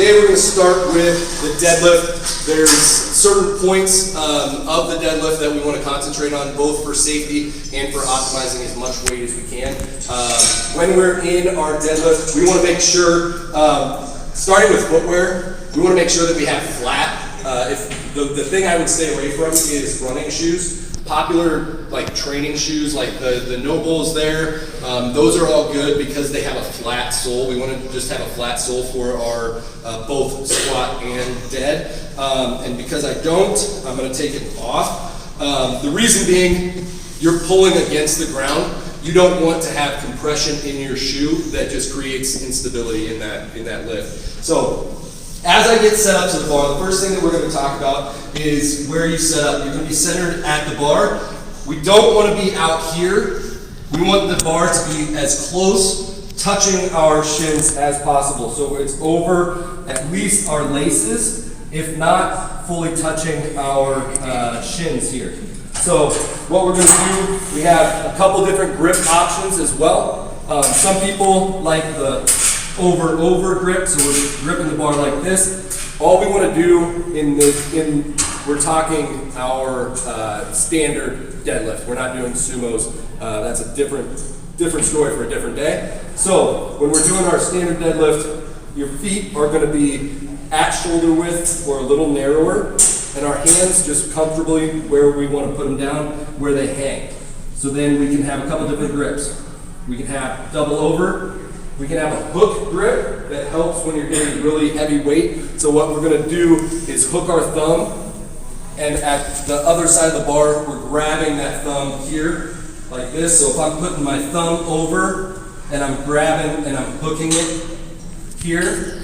today we're going to start with the deadlift. There's certain points of the deadlift that we want to concentrate on, both for safety and for optimizing as much weight as we can. When we're in our deadlift, we want to make sure, starting with footwear, we want to make sure that we have flat. If the thing I would stay away from is running shoes. Popular like training shoes like the Nobles there, those are all good because they have a flat sole. We want to just have a flat sole for our both squat and dead. And because I don't, I'm going to take it off. The reason being, you're pulling against the ground. You don't want to have compression in your shoe that just creates instability in that lift. So as I get set up to the bar, the first thing that we're going to talk about is where you set up. You're going to be centered at the bar. We don't want to be out here. We want the bar to be as close, touching our shins as possible. So it's over at least our laces, if not fully touching our shins here. So what we're going to do, we have a couple different grip options as well. Some people like the over grip, so we're gripping the bar like this. All we want to do we're talking our standard deadlift. We're not doing sumos. That's a different story for a different day. So when we're doing our standard deadlift, your feet are going to be at shoulder width or a little narrower, and our hands just comfortably where we want to put them down, where they hang. So then we can have a couple different grips. We can have double over. We can have a hook grip that helps when you're getting really heavy weight. So what we're going to do is hook our thumb, and at the other side of the bar, we're grabbing that thumb here like this. So if I'm putting my thumb over and I'm grabbing and I'm hooking it here,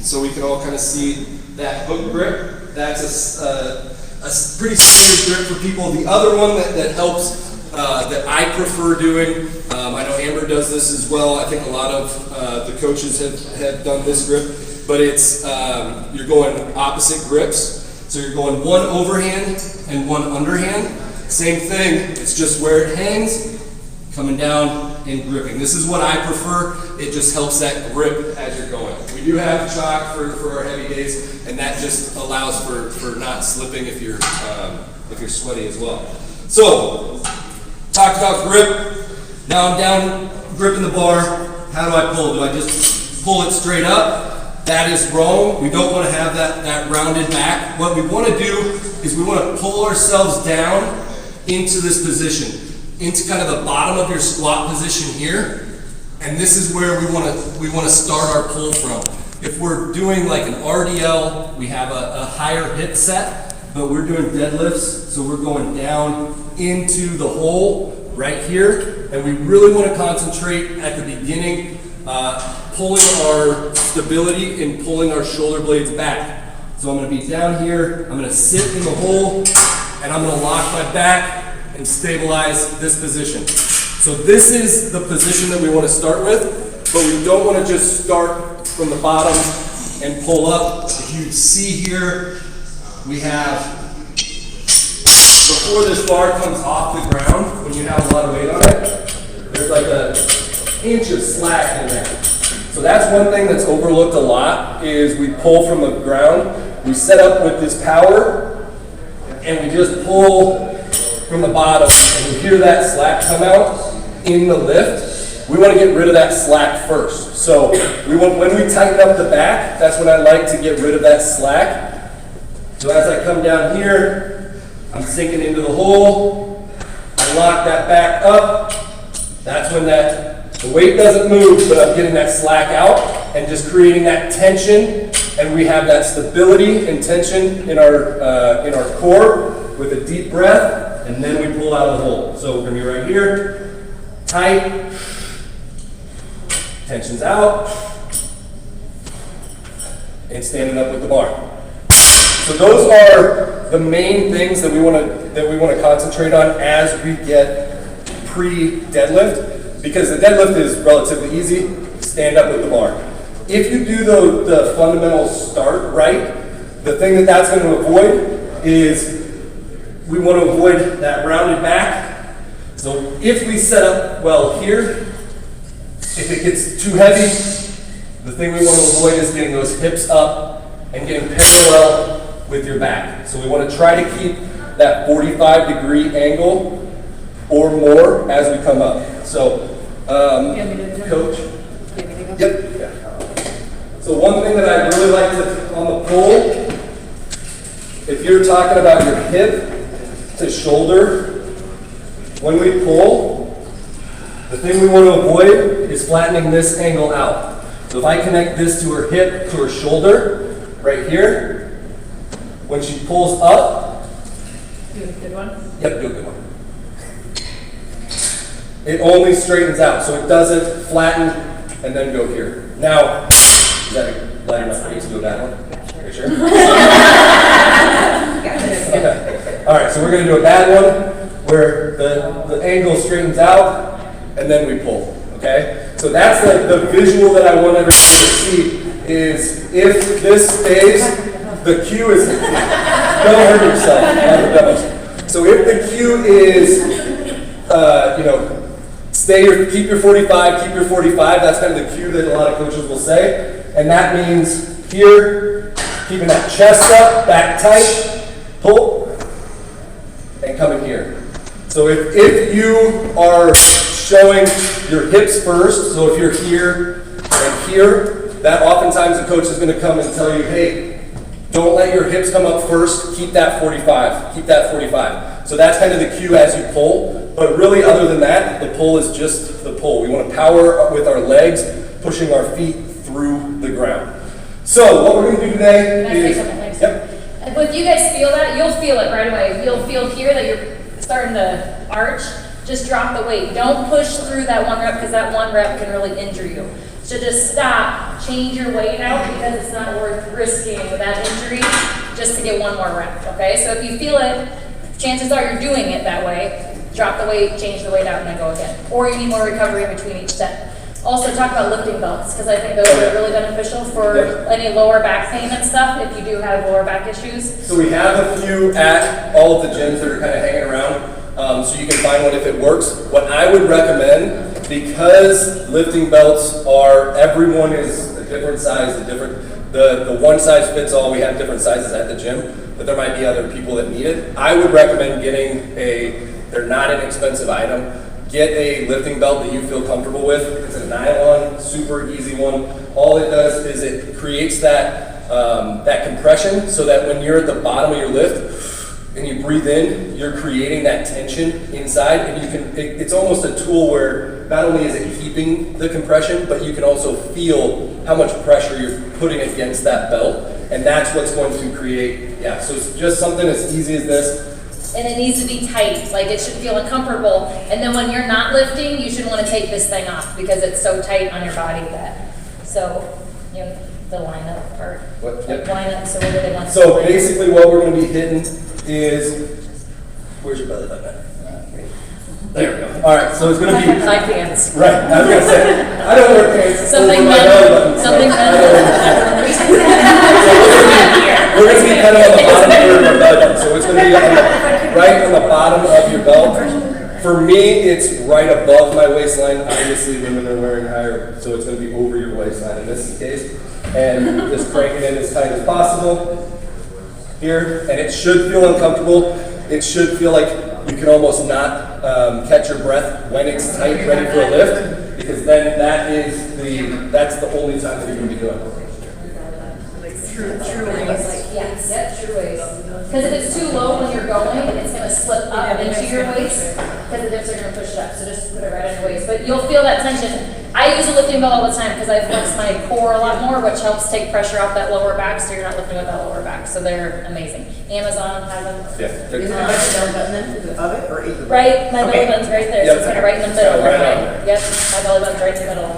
so we can all kind of see that hook grip. That's a pretty standard grip for people. The other one that helps, that I prefer doing, I know Amber does this as well. I think a lot of the coaches have done this grip, but it's you're going opposite grips. So you're going one overhand and one underhand. Same thing, it's just where it hangs, coming down and gripping. This is what I prefer. It just helps that grip as you're going. We do have chalk for our heavy days, and that just allows for not slipping if you're sweaty as well. So, talked about grip. Now I'm down gripping the bar. How do I pull? Do I just pull it straight up? That is wrong. We don't want to have that rounded back. What we want to do is we want to pull ourselves down into this position, into kind of the bottom of your squat position here. And this is where we want to start our pull from. If we're doing like an RDL, we have a higher hip set, but we're doing deadlifts, so we're going down into the hole right here, and we really want to concentrate at the beginning, pulling our stability and pulling our shoulder blades back. So I'm going to be down here, I'm going to sit in the hole, and I'm going to lock my back and stabilize this position. So this is the position that we want to start with, but we don't want to just start from the bottom and pull up. If you see here, we have, before this bar comes off the ground, when you have a lot of weight on it, there's like an inch of slack in there. So that's one thing that's overlooked a lot, is we pull from the ground. We set up with this power, and we just pull from the bottom, and you hear that slack come out in the lift. We want to get rid of that slack first. So when we tighten up the back, that's when I like to get rid of that slack. So as I come down here, I'm sinking into the hole. I lock that back up. That's when the weight doesn't move, but I'm getting that slack out and just creating that tension. And we have that stability and tension in our core with a deep breath, and then we pull out of the hole. So we're going to be right here, tight, tension's out, and standing up with the bar. So those are the main things that we want to concentrate on as we get pre-deadlift, because the deadlift is relatively easy. Stand up with the bar. If you do the fundamental start right, the thing that's going to avoid is we want to avoid that rounded back. So if we set up well here, if it gets too heavy, The thing we want to avoid is getting those hips up and getting parallel with your back. So we want to try to keep that 45-degree angle or more as we come up. So, coach. Yep. Yeah. So one thing that I really like to, on the pull, if you're talking about your hip to shoulder, when we pull, the thing we want to avoid is flattening this angle out. So if I connect this to her hip, to her shoulder, right here, when she pulls up, do a good one. Yep, do a good one. It only straightens out, so it doesn't flatten and then go here. Now, is that light enough for you to do a bad one? Are you sure? Okay. All right, so we're going to do a bad one where the angle straightens out and then we pull. Okay? So that's the visual that I want everyone to see is if this stays, the cue is, don't hurt yourself. So if the cue is, keep your 45, keep your 45, that's kind of the cue that a lot of coaches will say. And that means here, keeping that chest up, back tight, pull, and coming here. So if you are showing your hips first, so if you're here and here, that oftentimes the coach is going to come and tell you, hey, don't let your hips come up first, keep that 45, keep that 45. So that's kind of the cue as you pull, but really other than that, the pull is just the pull. We want to power with our legs, pushing our feet through the ground. So what we're going to do today is, yep. If you guys feel that, you'll feel it right away. You'll feel here that you're starting to arch. Just drop the weight. Don't push through that one rep because that one rep can really injure you. So just stop, change your weight out because it's not worth risking that injury just to get one more rep, okay? So if you feel it, chances are you're doing it that way. Drop the weight, change the weight out, and then go again. Or you need more recovery in between each set. Also talk about lifting belts because I think those are really beneficial for any lower back pain and stuff if you do have lower back issues. So we have a few at all of the gyms that are kind of hanging around. So you can find one if it works. What I would recommend, because lifting belts are, everyone is a different size, the one size fits all, we have different sizes at the gym, but there might be other people that need it. I would recommend getting they're not an expensive item, get a lifting belt that you feel comfortable with. It's a nylon, super easy one. All it does is it creates that compression so that when you're at the bottom of your lift, and you breathe in, you're creating that tension inside, and it's almost a tool where not only is it keeping the compression, but you can also feel how much pressure you're putting against that belt, and that's what's going to create, so it's just something as easy as this. And it needs to be tight, like it should feel uncomfortable, and then when you're not lifting, you should want to take this thing off because it's so tight on your body the line-up part. Line-up, so what do they want? So basically what we're going to be hitting is, where's your belly button at? There we go. All right, so it's going to be my pants. Right, I was going to say, I don't wear pants. Something over my belly button. We're going to be kind of on the bottom of your belly. So it's going to be right on the bottom of your belt. For me, it's right above my waistline. Obviously, women are wearing higher, so it's going to be over your waistline in this case. And just crank it in as tight as possible here, and it should feel uncomfortable. It should feel like you can almost not catch your breath when it's tight, ready for a lift, because then that's the only time that you're going to be doing it. True waist. Yes, true waist. Because if it's too low when you're going, it's going to slip up into your waist because the dips are going to push it up. So just put it right on your waist. But you'll feel that tension. I use a lifting belt all the time because I flex my core a lot more, which helps take pressure off that lower back so you're not lifting with that lower back. So they're amazing. Amazon has them. Yeah. Is it my belly button then? Is it above it or either? Right, my belly button's right there. So it's kind of right in the middle. Right. Yep, my belly button's right in the middle.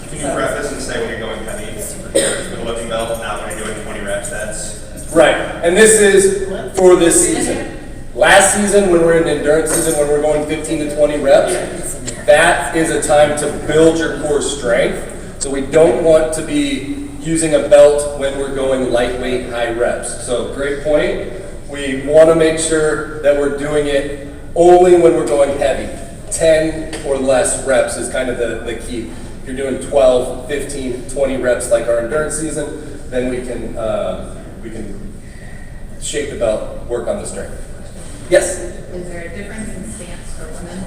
Can you preface and say when you're going heavy with a lifting belt, not when you're doing 20 rep sets? Right, and this is for this season. Last season, when we're in endurance season, when we're going 15 to 20 reps, that is a time to build your core strength. So we don't want to be using a belt when we're going lightweight, high reps. So great point. We want to make sure that we're doing it only when we're going heavy. 10 or less reps is kind of the key. If you're doing 12, 15, 20 reps like our endurance season, then we can shake the belt, work on the strength. Yes? Is there a difference in stance for women?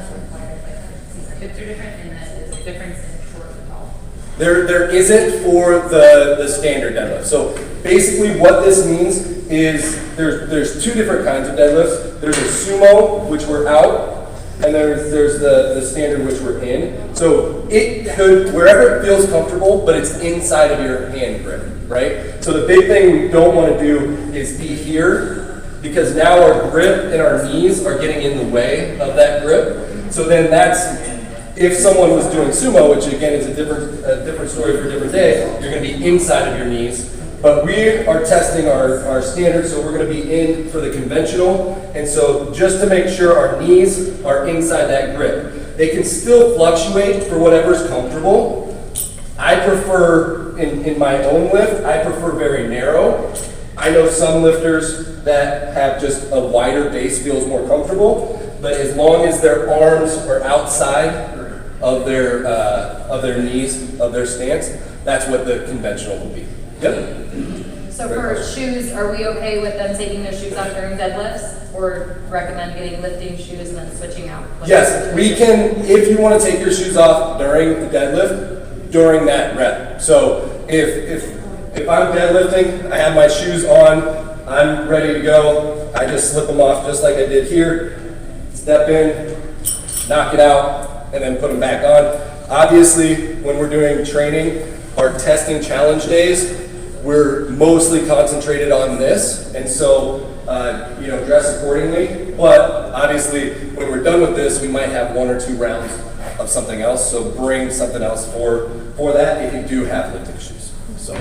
Since the hips are different, and then is there a difference in short and tall? There isn't for the standard deadlift. So basically what this means is there's two different kinds of deadlifts. There's a sumo, which we're out, and there's the standard, which we're in. So it could, wherever it feels comfortable, but it's inside of your hand grip, right? So the big thing we don't want to do is be here, because now our grip and our knees are getting in the way of that grip. So then that's, if someone was doing sumo, which again is a different story for a different day, you're going to be inside of your knees. But we are testing our standard, so we're going to be in for the conventional. And so just to make sure our knees are inside that grip. They can still fluctuate for whatever's comfortable. I prefer, in my own lift, I prefer very narrow. I know some lifters that have just a wider base feels more comfortable, but as long as their arms are outside of their knees, of their stance, that's what the conventional will be. Yep. So for shoes, are we okay with them taking their shoes off during deadlifts, or recommend getting lifting shoes and then switching out? Yes, we can, if you want to take your shoes off during the deadlift, during that rep. So if I'm deadlifting, I have my shoes on, I'm ready to go, I just slip them off just like I did here, step in, knock it out, and then put them back on. Obviously, when we're doing training, our testing challenge days, we're mostly concentrated on this, and so dress accordingly. But obviously, when we're done with this, we might have 1 or 2 rounds of something else. So bring something else for that if you do have lifting shoes. So.